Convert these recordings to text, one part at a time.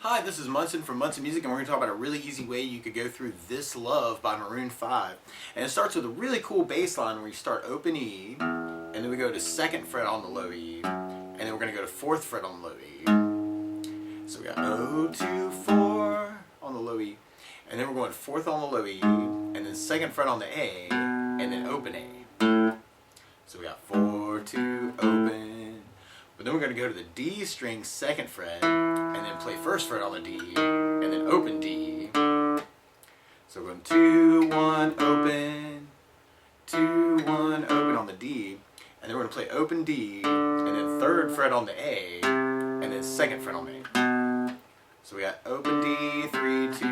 Hi, this is Munson from Munson Music, and we're going to talk about a really easy way you could go through This Love by Maroon 5. And it starts with a really cool bass line where you start open E, and then we go to 2nd fret on the low E, and then we're going to go to 4th fret on the low E. So we got O, 2, 4 on the low E, and then we're going 4th on the low E, and then 2nd fret on the A, and then open A. So we got 4, 2, open. But then we're going to go to the D string 2nd fret, and then play 1st fret on the D, and then open D. So we're going 2, 1, open, 2, 1, open on the D, and then we're going to play open D, and then 3rd fret on the A, and then 2nd fret on the A. So we got open D, 3, 2,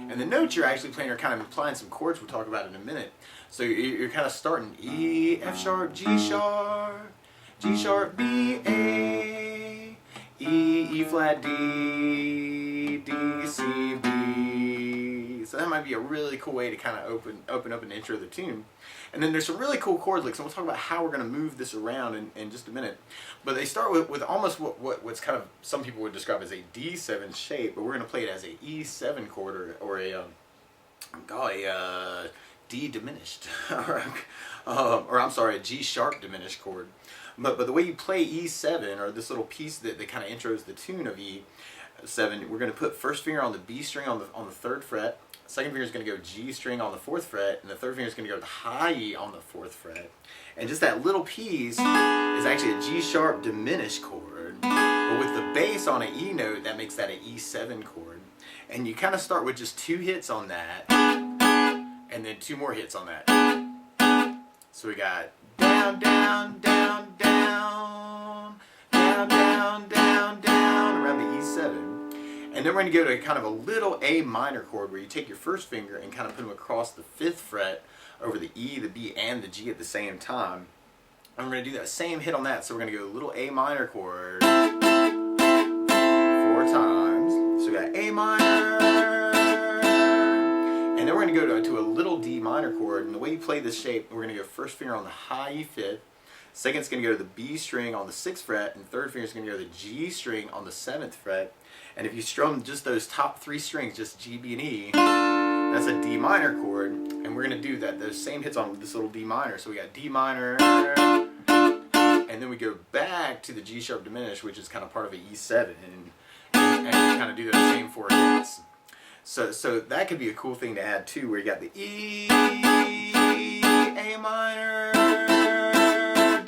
and the notes you're actually playing are kind of implying some chords we'll talk about in a minute. So you're kind of starting E, F sharp, G sharp, G sharp, B, A, E, E flat, D, D, C, B. So that might be a really cool way to kind of open up an intro of the tune. And then there's some really cool chord licks, and we'll talk about how we're going to move this around in just a minute. But they start with almost what's kind of, some people would describe as a D7 shape, but we're going to play it as a E7 chord or a D diminished, or I'm sorry, a G sharp diminished chord. But the way you play E7, or this little piece that kind of intros the tune of E7, we're going to put first finger on the B string on the 3rd fret, second finger is going to go G string on the 4th fret, and the third finger is going to go to high E on the 4th fret. And just that little piece is actually a G sharp diminished chord, but with the bass on an E note, that makes that an E7 chord. And you kind of start with just 2 hits on that, and then 2 more hits on that. So we got down, down, down, down, down, down, down, down, around the E7. And then we're going to go to kind of a little A minor chord where you take your first finger and kind of put them across the 5th fret over the E, the B, and the G at the same time. And we're going to do that same hit on that. So we're going to go a little A minor chord 4 times. So we got A minor. And then we're going to go to a little D minor chord, and the way you play this shape, we're going to go first finger on the high E 5th, second's going to go to the B string on the 6th fret, and third finger's going to go to the G string on the 7th fret. And if you strum just those top 3 strings, just G, B, and E, that's a D minor chord, and we're going to do those same hits on this little D minor. So we got D minor, and then we go back to the G sharp diminished, which is kind of part of an E7, and kind of do those same 4 hits. So that could be a cool thing to add too, where you got the E, A minor,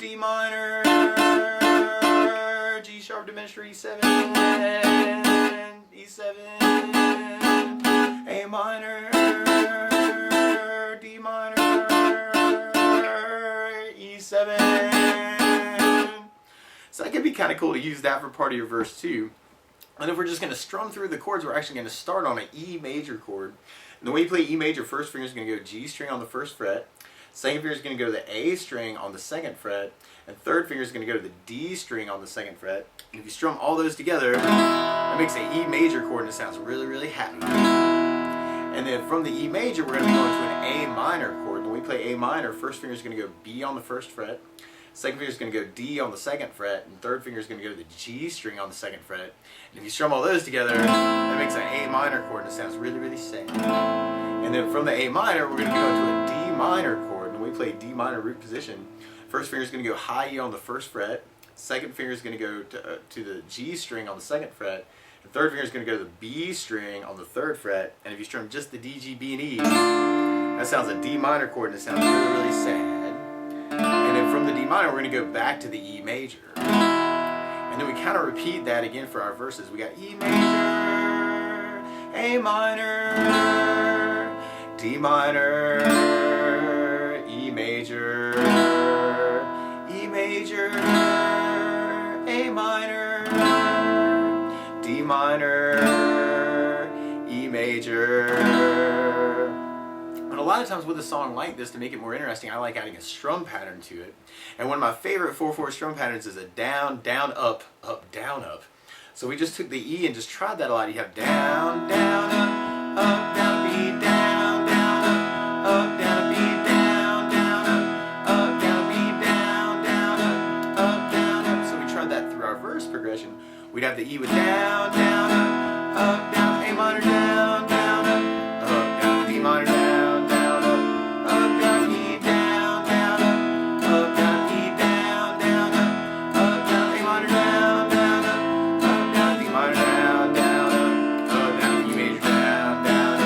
D minor, G sharp diminished for E7, E7, A minor, D minor, E7. So that could be kind of cool to use that for part of your verse too. And if we're just going to strum through the chords, we're actually going to start on an E major chord. And the way you play E major, first finger is going to go G string on the 1st fret, second finger is going to go to the A string on the 2nd fret, and third finger is going to go to the D string on the 2nd fret. And if you strum all those together, that makes an E major chord, and it sounds really, really happy. And then from the E major, we're going to be going to an A minor chord. When we play A minor, first finger is going to go B on the 1st fret, second finger is going to go D on the 2nd fret, and third finger is going to go to the G string on the 2nd fret. And if you strum all those together, that makes an A minor chord, and it sounds really, really sad. And then from the A minor, we're going to go into a D minor chord. And when we play D minor root position, first finger is going to go high E on the 1st fret, second finger is going to go to the G string on the 2nd fret, and third finger is going to go to the B string on the 3rd fret. And if you strum just the D, G, B, and E, that sounds a D minor chord, and it sounds really, really sad. And then from the D minor, we're going to go back to the E major. And then we kind of repeat that again for our verses. We got E major, A minor, D minor, E major, E major, A minor, D minor, E major. But a lot of times with a song like this, to make it more interesting, I like adding a strum pattern to it. And one of my favorite 4/4 strum patterns is a down, down, up, up, down, up. So we just took the E and just tried that a lot. You have down, down, up, down, B, down, down, up, down, B, down, down, up, down, B, down, down, up, down, up. So we tried that through our verse progression. We'd have the E with down, down, up, up, down, A minor, down, down, up, down, D minor, down, down, up, down, E, down, down, up, down, E, down, down, up, down, A minor, down, down, up, down, D minor, down, down, down, E major, down, down,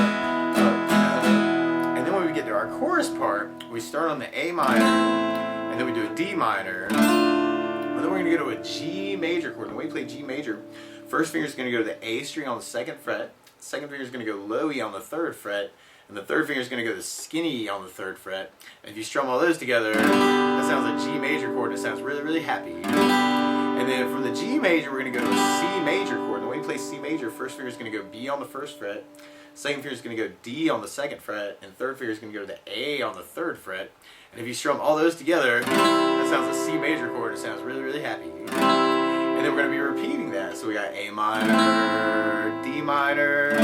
down. And then when we get to our chorus part, we start on the A minor, and then we do a D minor, and then we're going to go to a G major chord. And when we play G major, first finger is going to go to the A string on the 2nd fret, second finger is going to go low E on the 3rd fret, and the third finger is going to go to skinny E on the 3rd fret. And if you strum all those together, that sounds like G major chord. It sounds really, really happy. And then from the G major, we're going to go to a C major chord. And when you play C major, first finger is going to go B on the 1st fret, second finger is going to go D on the 2nd fret, and third finger is going to go to the A on the 3rd fret. And if you strum all those together, that sounds like C major chord. It sounds really, really happy. And then we're going to be repeating that. So we got A minor, D minor,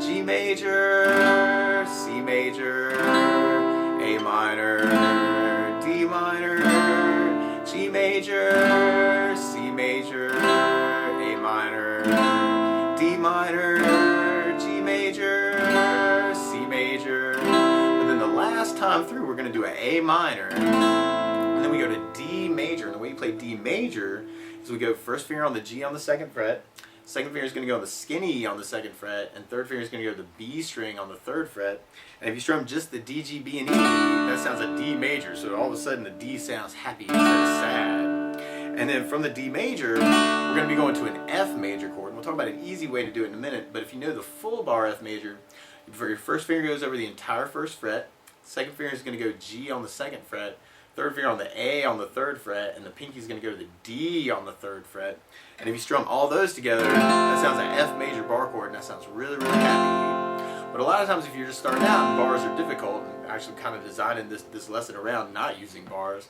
G major, C major, A minor, D minor, G major, C major, A minor, D minor, G major, C major. And then the last time through, we're going to do an A minor. And then we go to D major. And the way you play D major is we go first finger on the G on the 2nd fret, second finger is going to go on the skinny E on the 2nd fret, and third finger is going to go to the B string on the 3rd fret. And if you strum just the D, G, B, and E, that sounds like D major. So all of a sudden the D sounds happy instead of sad. And then from the D major, we're going to be going to an F major chord. And we'll talk about an easy way to do it in a minute, but if you know the full bar F major, your first finger goes over the entire 1st fret, second finger is going to go G on the 2nd fret, third finger on the A on the 3rd fret, and the pinky is going to go to the D on the 3rd fret. And if you strum all those together, that sounds like F major bar chord, and that sounds really, really happy. But a lot of times if you're just starting out and bars are difficult, and actually kind of designing this lesson around not using bars,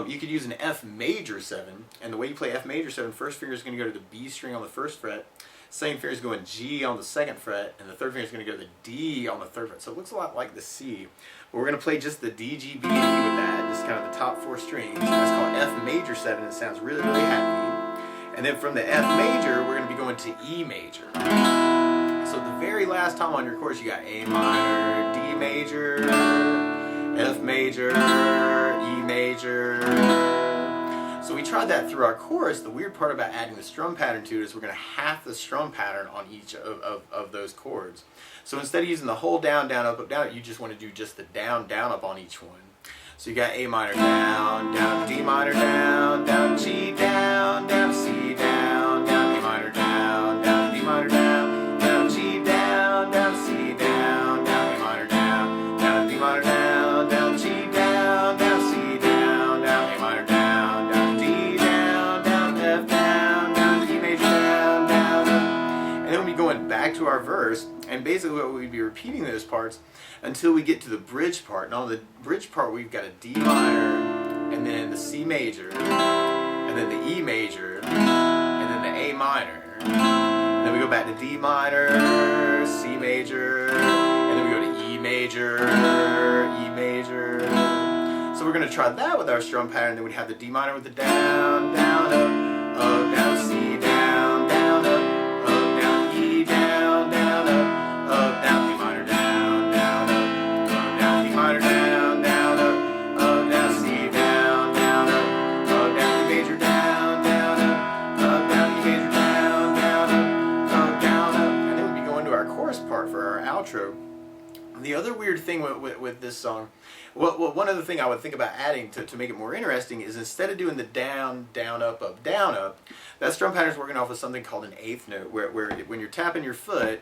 you could use an F major 7. And the way you play F major 7, first finger is going to go to the B string on the 1st fret, second finger is going G on the 2nd fret, and the third finger is going to go to the D on the 3rd fret. So it looks a lot like the C. But we're going to play just the D, G, B, and E with that, just kind of the top 4 strings. That's called F major 7. It sounds really, really happy. And then from the F major, we're going to be going to E major. So the very last time on your course, you got A minor, D major, F major, E major. So we tried that through our chorus. The weird part about adding the strum pattern to it is we're going to half the strum pattern on each of those chords. So instead of using the whole down, down, up, down, you just want to do just the down, down, up on each one. So you got A minor, down, down, D minor, down, down, G, down, down, C, down, down, A minor, down, down, D minor, down, down, G, down, down, C, down, down, A minor, down, down, D minor, down, down, G, down, down, C, down, down, A minor, down, down, D, down, down, F, down, down, E major, down, down, and then we'll be going back to our verse, and basically what we'd be repeating those parts until we get to the bridge part. And on the bridge part, we've got a D minor, and then the C major, and then the E major, and then the A minor. And then we go back to D minor, C major, and then we go to E major, E major. So we're going to try that with our strum pattern. Then we'd have the D minor with the down, down, up, down, C, down, down, up, down, E, down, down, up, down, D minor, down, down, up, D minor, down, down, up, down, C, down, down, up, down, E major, down, down, up, down, E major, down, down, up, down, up. And then we'd be going to our chorus part for our outro. The other weird thing with this song, well, one other thing I would think about adding to make it more interesting is instead of doing the down, down, up, that strum pattern is working off of something called an 8th note, where when you're tapping your foot,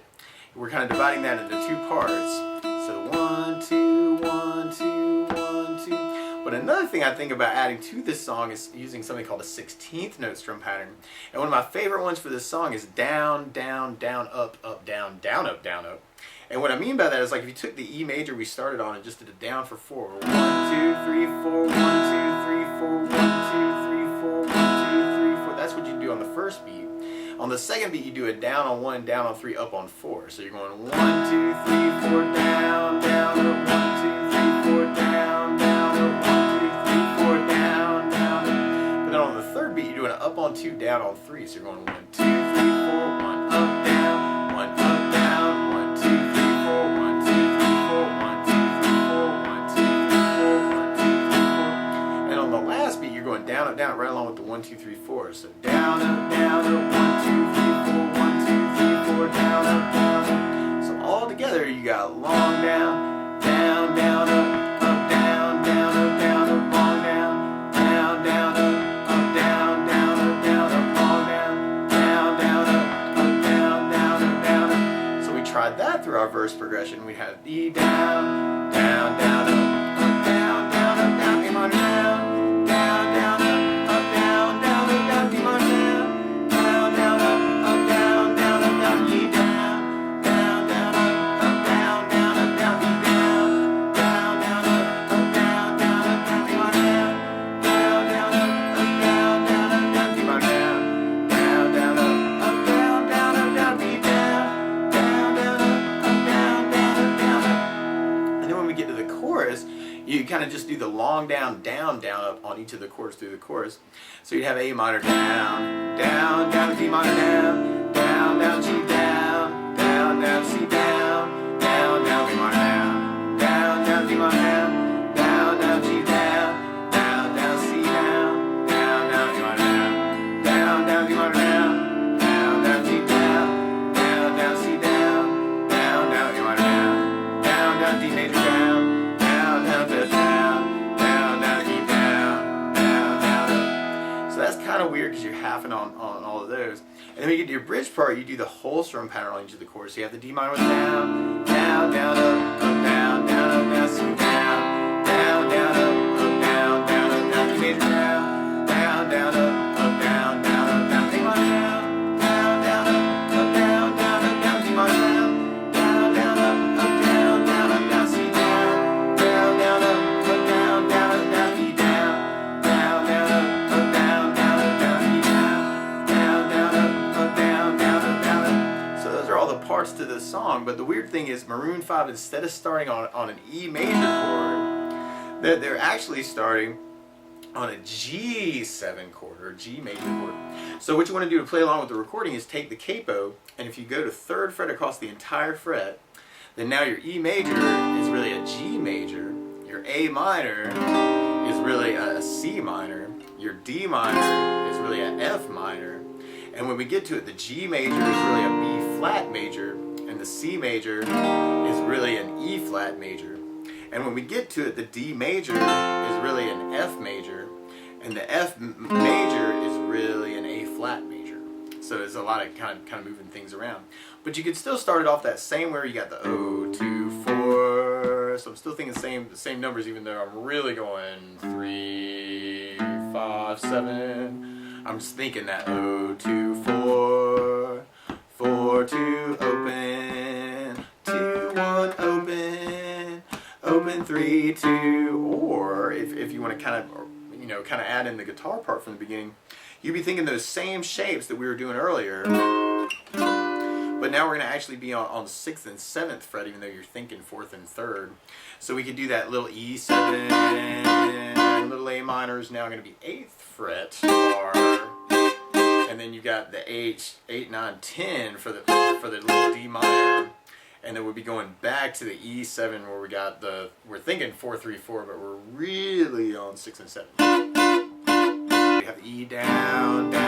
we're kind of dividing that into 2 parts. So 1, 2, 1, 2, 1, 2. But another thing I think about adding to this song is using something called a 16th note strum pattern. And one of my favorite ones for this song is down, down, down, up, down, down, up, down, up. And what I mean by that is, like, if you took the E major we started on and just did a down for 4, 1, 2, 3, 4, 1, 2, 3, 4, 1, 2, 3, 4, 1, 2, 3, 4. That's what you do on the first beat. On the second beat, you do a down on 1, down on 3, up on 4. So you're going 1, 2, 3, 4, down, down, up, 1, 2, 3, 4, down, down, up, 1, 2, 3, 4, down, down, up. But then on the third beat, you're doing an up on 2, down on 3. So you're going 1, 2, 3, 4, 1, up, down. you're going down, up, right along with the 1, 2, 3, 4. So down, up, 1, 2, 3, 4, 1, 2, 3, 4, down, up. So all together you got long down, down, down, up, down, down, up, long down, down, down, up, down, down, up, long down, down, down, up, down, down, up. So we tried that through our verse progression. We had E down, down, down, up, down, down, up, down, A minor down, down, down, up, down, down, up, down, D minor down, down, down, up, down, down, up, down, E down, down, down, up, down, down, up, down, E down, down, down, up, down, down, up, down, D minor down, down, down, up, down, D minor down, down, down, up, down, down, B down, down, down, up, down, up. And then when we get to the chorus, you kind of just do the long down, down, down, up on each of the chords through the chorus. So you'd have A minor down, down, down, D minor down, down, down, G down, down, down, C down, down, down, B minor down, down, down, D minor down, down, down, G down, down, down, C down, down, down, D minor down, down, down, D minor down, down, down, G down, down, down, C down, down, down, D minor down, down, down, D major down, down, down, down, down, E down, down, down, up. So that's kind of weird because you're halving on all of those. And then when you get to your bridge part, you do the whole strum pattern on each of the chords. So you have the D minor with down, down, down, up, down, down, up, down, C down, down, down, up, down, D major down, down, down, up, down, down, A minor down, down, up, down, D minor down, down, down, C down, down, down, up, E down, down, down, E down, down. So those are all the parts to this song, but the weird thing is Maroon 5, instead of starting on an E major chord, they're actually starting on a G7 chord, or G major chord. So what you want to do to play along with the recording is take the capo, and if you go to 3rd fret across the entire fret, then now your E major is really a G major, your A minor is really a C minor, your D minor is really a F minor, and when we get to it, the G major is really a B flat major, and the C major is really an E flat major. And when we get to it, the D major is really an F major, and the F major is really an A flat major. So there's a lot of kind of moving things around. But you could still start it off that same where you got the 0, 2, 4. So I'm still thinking the same numbers, even though I'm really going 3, 5, 7. I'm just thinking that 0, 2, 4, 4, 2, open, 2, 1, open, open, 3, 2. Or if you want to kind of add in the guitar part from the beginning, you'd be thinking those same shapes that we were doing earlier, but now we're going to actually be on 6th and 7th fret, even though you're thinking 4th and 3rd. So we could do that little E7, little A minor is now going to be 8th fret bar, and then you've got the H, 8, 9, 10 for the little D minor, and then we'll be going back to the E7 where we're thinking 4, 3, 4, but we're really on 6 and 7. We have the E down, down.